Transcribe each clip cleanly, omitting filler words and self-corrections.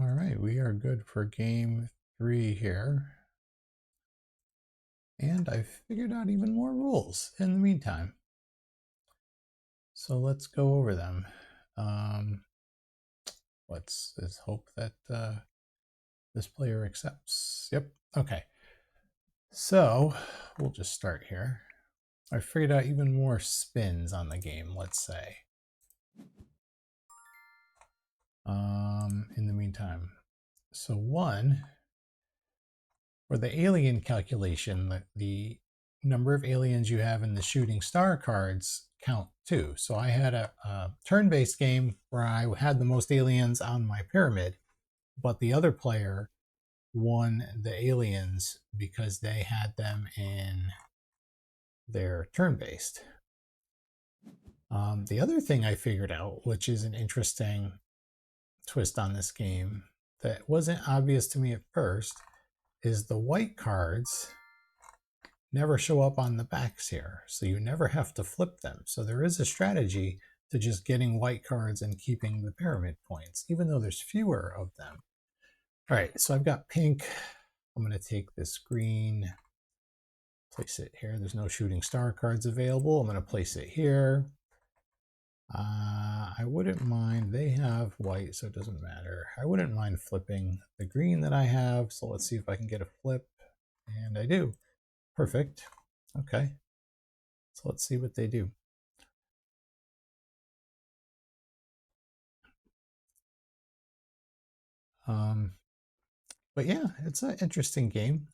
All right, we are good for game 3 here. And I've figured out even more rules in the meantime. So let's go over them. Let's hope that this player accepts. Yep, okay. So we'll just start here. I figured out even more spins on the game, let's say. In the meantime. So one, for the alien calculation, the number of aliens you have in the shooting star cards count too. So I had a turn-based game where I had the most aliens on my pyramid, but the other player won the aliens because they had them in their turn-based. The other thing I figured out, which is an interesting twist on this game that wasn't obvious to me at first, is the white cards never show up on the backs here, so you never have to flip them. So there is a strategy to just getting white cards and keeping the pyramid points, even though there's fewer of them. All right, so I've got pink. I'm going to take this green, place it here. There's no shooting star cards available. I'm going to place it here. I wouldn't mind, they have white, so it doesn't matter. I wouldn't mind flipping the green that I have, so let's see if I can get a flip, and I do. Perfect. Okay, so let's see what they do. But yeah, it's an interesting game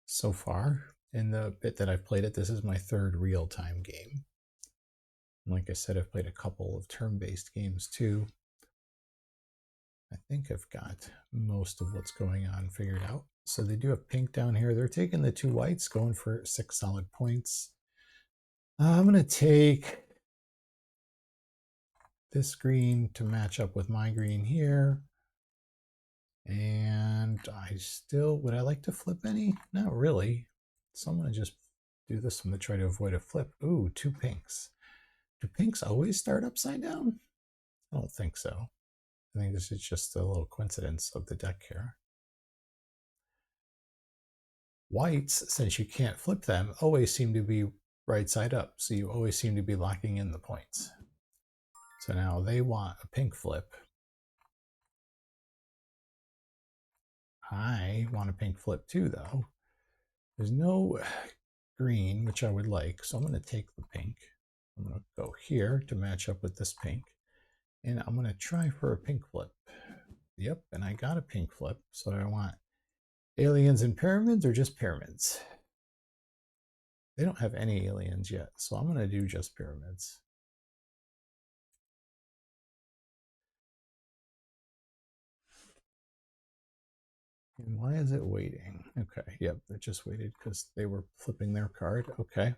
so far. In the bit that I've played it, this is my third real-time game. Like I said, I've played a couple of turn-based games too. I think I've got most of what's going on figured out. So they do have pink down here. They're taking the two whites, going for 6 solid points. I'm going to take this green to match up with my green here. And would I like to flip any? Not really. So I'm going to just do this one to try to avoid a flip. Ooh, 2 pinks. Do pinks always start upside down? I don't think so. I think this is just a little coincidence of the deck here. Whites, since you can't flip them, always seem to be right side up. So you always seem to be locking in the points. So now they want a pink flip. I want a pink flip too, though. There's no green, which I would like, so I'm going to take the pink. I'm going to go here to match up with this pink, and I'm going to try for a pink flip. Yep, and I got a pink flip. So I want aliens and pyramids or just pyramids? They don't have any aliens yet, so I'm going to do just pyramids. And why is it waiting? Okay, yep, it just waited because they were flipping their card. Okay,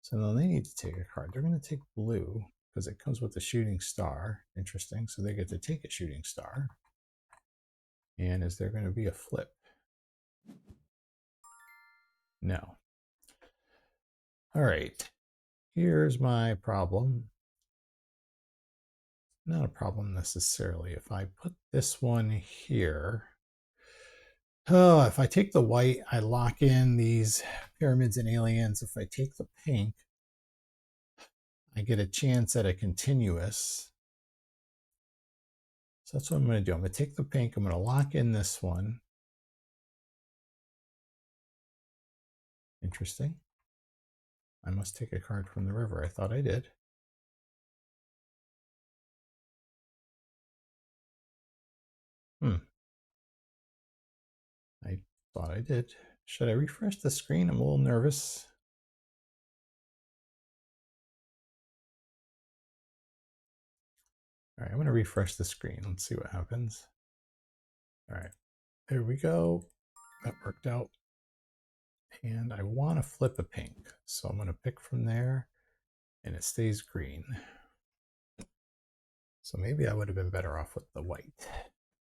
so now they need to take a card. They're going to take blue because it comes with a shooting star. Interesting, so they get to take a shooting star. And is there going to be a flip? No. All right, here's my problem. Not a problem necessarily. If I put this one here, oh, if I take the white, I lock in these pyramids and aliens. If I take the pink, I get a chance at a continuous. So that's what I'm going to do. I'm going to take the pink. I'm going to lock in this one. Interesting. I must take a card from the river. I thought I did. I thought I did. Should I refresh the screen? I'm a little nervous. All right, I'm going to refresh the screen. Let's see what happens. All right, there we go. That worked out. And I want to flip a pink. So I'm going to pick from there and it stays green. So maybe I would have been better off with the white,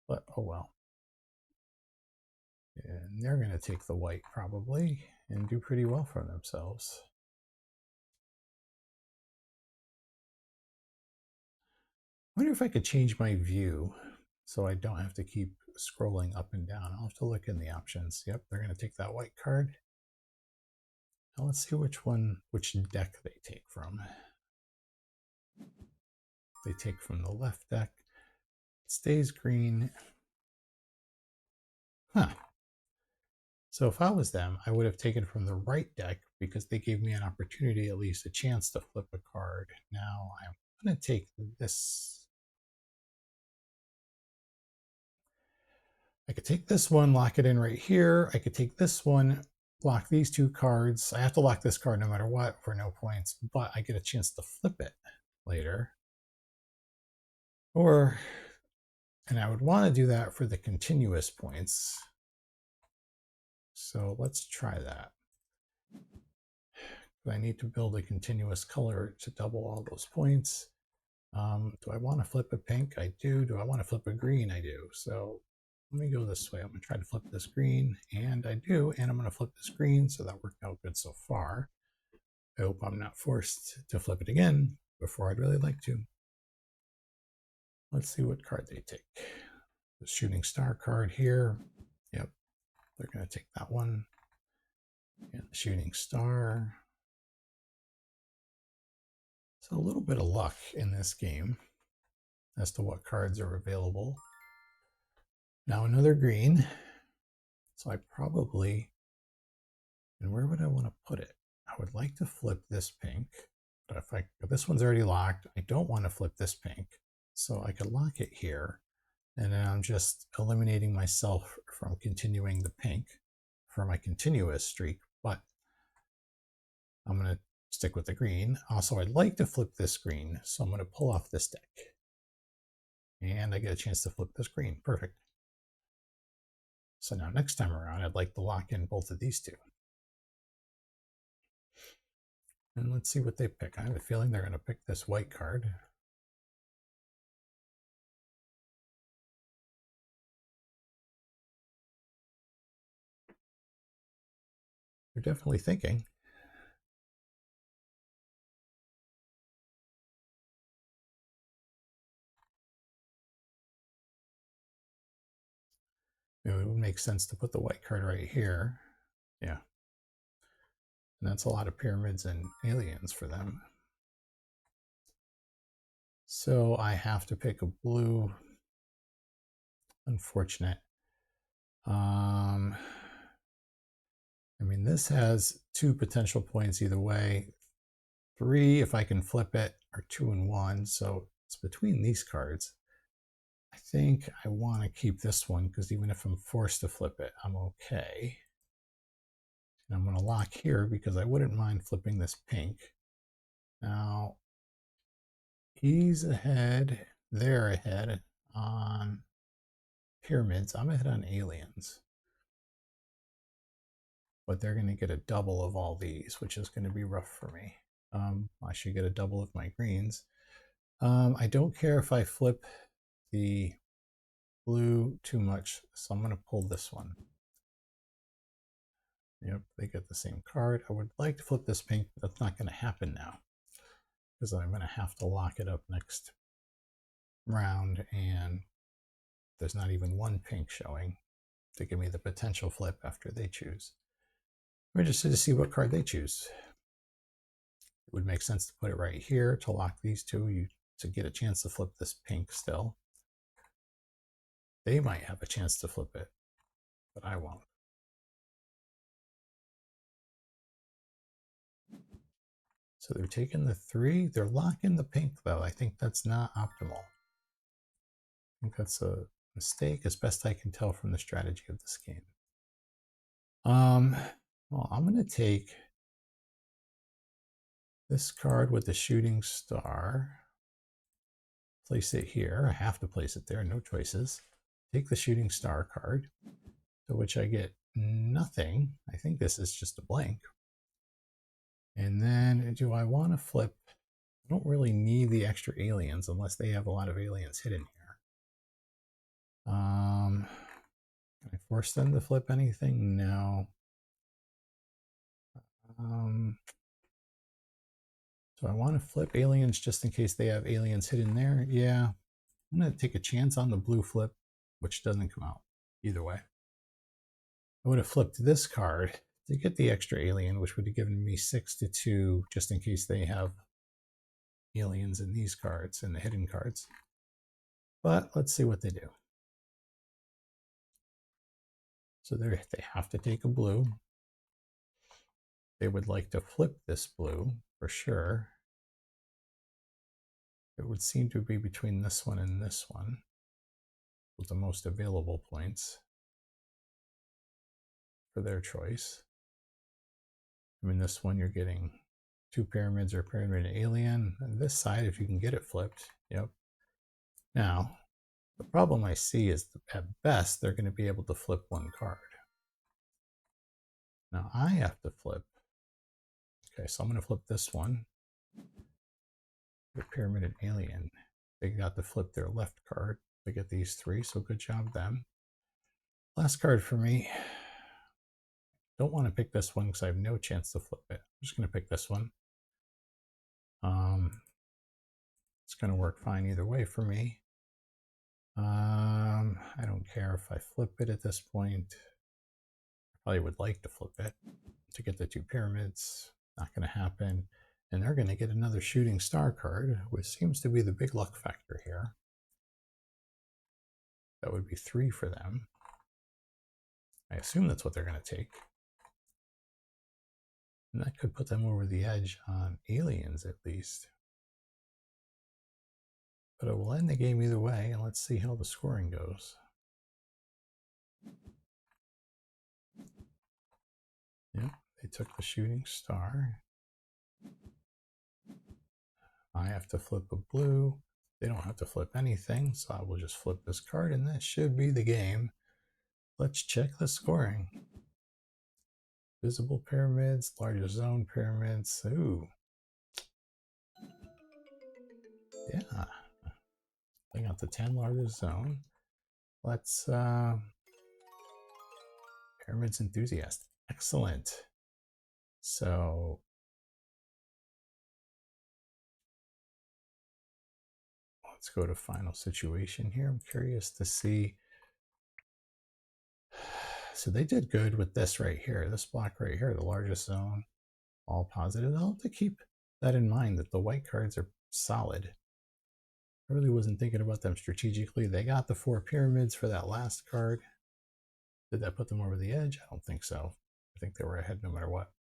but oh well. And they're going to take the white probably and do pretty well for themselves. I wonder if I could change my view. so I don't have to keep scrolling up and down. I'll have to look in the options. Yep, they're going to take that white card. Now let's see which deck they take from. They take from the left deck. It stays green. Huh. So if I was them, I would have taken from the right deck because they gave me an opportunity, at least a chance to flip a card. Now I'm going to take this. I could take this one, lock it in right here. I could take this one, lock these two cards. I have to lock this card no matter what for no points, but I get a chance to flip it later. And I would want to do that for the continuous points. So let's try that. I need to build a continuous color to double all those points. Do I want to flip a pink? I do. Do I want to flip a green? I do. So let me go this way. I'm going to try to flip this green, and I do. And I'm going to flip this green, so that worked out good so far. I hope I'm not forced to flip it again before I'd really like to. Let's see what card they take. The shooting star card here. Yep, they're going to take that one. And the shooting star. So a little bit of luck in this game as to what cards are available. Now another green. So I probably, and where would I want to put it? I would like to flip this pink, but if this one's already locked, I don't want to flip this pink. So I could lock it here, and then I'm just eliminating myself from continuing the pink for my continuous streak, but I'm going to stick with the green. Also, I'd like to flip this green, so I'm going to pull off this deck. And I get a chance to flip this green. Perfect. So now next time around, I'd like to lock in both of these two. And let's see what they pick. I have a feeling they're going to pick this white card. They're definitely thinking. It would make sense to put the white card right here. Yeah. And that's a lot of pyramids and aliens for them. So I have to pick a blue. Unfortunate. I mean, this has 2 potential points either way. 3 if I can flip it, or 2 and 1. So it's between these cards. I think I want to keep this one because even if I'm forced to flip it, I'm okay. And I'm going to lock here because I wouldn't mind flipping this pink. Now, he's ahead, they're ahead on pyramids. I'm ahead on aliens. But they're going to get a double of all these, which is going to be rough for me. I should get a double of my greens. I don't care if I flip the blue too much, so I'm going to pull this one. Yep, they get the same card. I would like to flip this pink, but that's not going to happen now because I'm going to have to lock it up next round, and there's not even one pink showing to give me the potential flip after they choose. I'm interested to see what card they choose. It would make sense to put it right here to lock these two to get a chance to flip this pink still. They might have a chance to flip it, but I won't. So they're taking the 3. They're locking the pink, though. I think that's not optimal. I think that's a mistake, as best I can tell from the strategy of this game. Well, I'm going to take this card with the shooting star, place it here. I have to place it there, no choices. Take the shooting star card, to which I get nothing. I think this is just a blank. And then do I want to flip? I don't really need the extra aliens unless they have a lot of aliens hidden here. Can I force them to flip anything? No. So I want to flip aliens just in case they have aliens hidden there. Yeah, I'm going to take a chance on the blue flip, which doesn't come out either way. I would have flipped this card to get the extra alien, which would have given me 6 to 2, just in case they have aliens in these cards, in the hidden cards. But let's see what they do. So they have to take a blue. They would like to flip this blue for sure. It would seem to be between this one and this one with the most available points for their choice. I mean, this one you're getting 2 pyramids or pyramid alien. And this side, if you can get it flipped, yep. Now, the problem I see is at best, they're going to be able to flip 1 card. Now I have to flip. Okay, so I'm going to flip this one. The pyramid and alien. They got to flip their left card. They get these 3, so good job them. Last card for me. Don't want to pick this one because I have no chance to flip it. I'm just going to pick this one. It's going to work fine either way for me. I don't care if I flip it at this point. I probably would like to flip it to get the 2 pyramids. Not going to happen. And they're going to get another shooting star card, which seems to be the big luck factor here. That would be 3 for them. I assume that's what they're going to take. And that could put them over the edge on aliens at least. But it will end the game either way, and let's see how the scoring goes. Yep, they took the shooting star. I have to flip a blue. They don't have to flip anything, so I will just flip this card, and that should be the game. Let's check the scoring. Visible pyramids, larger zone pyramids. Ooh. Yeah. They got the 10 largest zone. Let's pyramids enthusiast. Excellent. So let's go to final situation here. I'm curious to see. So they did good with this right here, this block right here, the largest zone, all positive. I'll have to keep that in mind that the white cards are solid. I really wasn't thinking about them strategically. They got the 4 pyramids for that last card. Did that put them over the edge? I don't think so. I think they were ahead no matter what.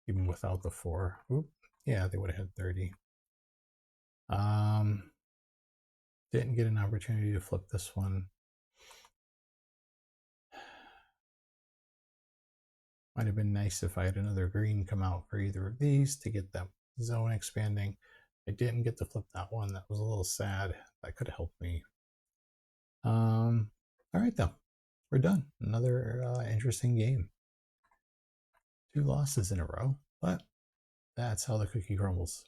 Even without the 4. Oop, yeah, they would have had 30. Didn't get an opportunity to flip this one. Might have been nice if I had another green come out for either of these to get that zone expanding. I didn't get to flip that one. That was a little sad. That could have helped me. All right, though. We're done. Another interesting game. 2 losses in a row, but that's how the cookie crumbles.